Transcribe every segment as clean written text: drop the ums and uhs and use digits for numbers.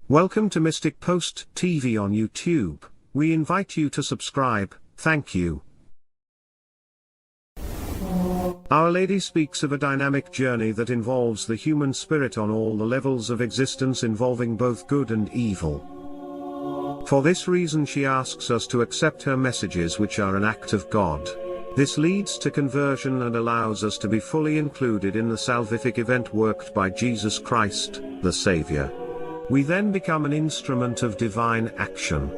Welcome to Mystic Post TV on YouTube. We invite you to subscribe, thank you. Our Lady speaks of a dynamic journey that involves the human spirit on all the levels of existence, involving both good and evil. For this reason she asks us to accept her messages, which are an act of God. This leads to conversion and allows us to be fully included in the salvific event worked by Jesus Christ, the Savior. We then become an instrument of divine action.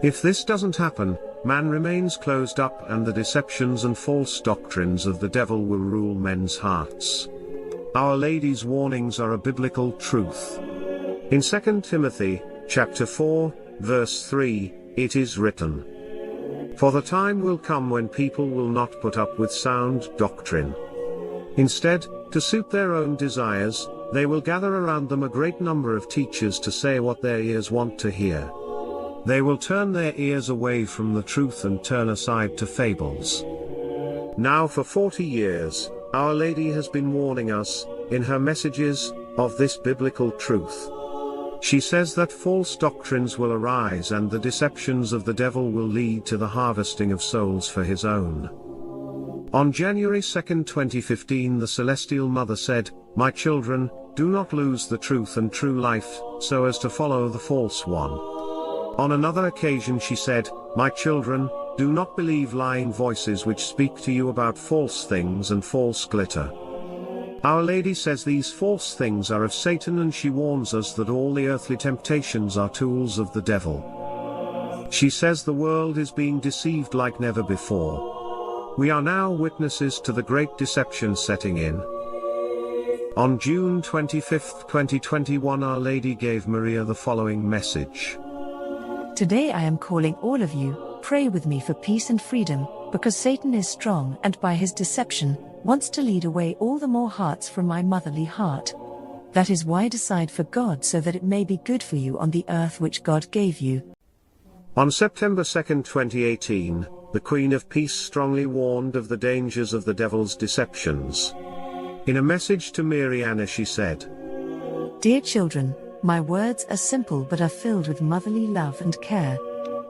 If this doesn't happen, man remains closed up and the deceptions and false doctrines of the devil will rule men's hearts. Our Lady's warnings are a biblical truth. In 2 Timothy, chapter 4, verse 3, it is written, "For the time will come when people will not put up with sound doctrine. Instead, to suit their own desires, they will gather around them a great number of teachers to say what their ears want to hear. They will turn their ears away from the truth and turn aside to fables." Now for 40 years, Our Lady has been warning us, in her messages, of this biblical truth. She says that false doctrines will arise and the deceptions of the devil will lead to the harvesting of souls for his own. On January 2, 2015, the Celestial Mother said, "My children, do not lose the truth and true life, so as to follow the false one." On another occasion she said, "My children, do not believe lying voices which speak to you about false things and false glitter." Our Lady says these false things are of Satan, and she warns us that all the earthly temptations are tools of the devil. She says the world is being deceived like never before. We are now witnesses to the great deception setting in. On June 25, 2021, Our Lady gave Maria the following message. "Today I am calling all of you, pray with me for peace and freedom, because Satan is strong and by his deception, wants to lead away all the more hearts from my motherly heart. That is why decide for God, so that it may be good for you on the earth which God gave you." On September 2, 2018, the Queen of Peace strongly warned of the dangers of the devil's deceptions. In a message to Mariana she said, "Dear children, my words are simple but are filled with motherly love and care.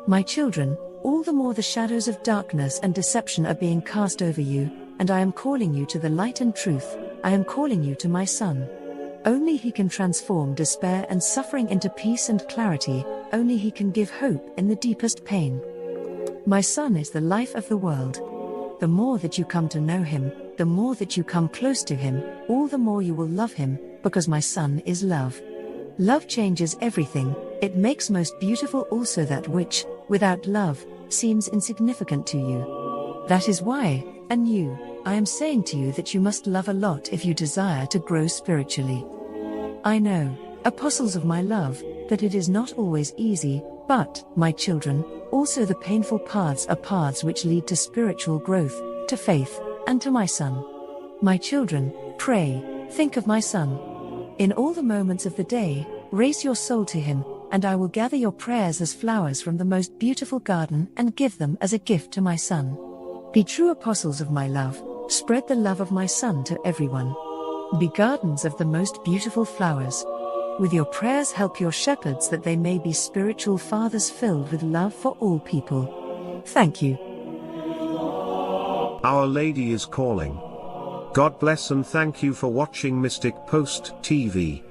My children, all the more the shadows of darkness and deception are being cast over you, and I am calling you to the light and truth. I am calling you to my Son. Only He can transform despair and suffering into peace and clarity, only He can give hope in the deepest pain. My Son is the life of the world. The more that you come to know Him, the more that you come close to Him, all the more you will love Him, because my Son is love. Love changes everything, it makes most beautiful also that which, without love, seems insignificant to you. That is why, anew, I am saying to you that you must love a lot if you desire to grow spiritually. I know, apostles of my love, that it is not always easy, but, my children, also the painful paths are paths which lead to spiritual growth, to faith, and to my Son. My children, pray, think of my Son. In all the moments of the day, raise your soul to Him, and I will gather your prayers as flowers from the most beautiful garden and give them as a gift to my Son. Be true apostles of my love, spread the love of my Son to everyone. Be gardens of the most beautiful flowers. With your prayers help your shepherds that they may be spiritual fathers filled with love for all people. Thank you." Our Lady is calling. God bless and thank you for watching Mystic Post TV.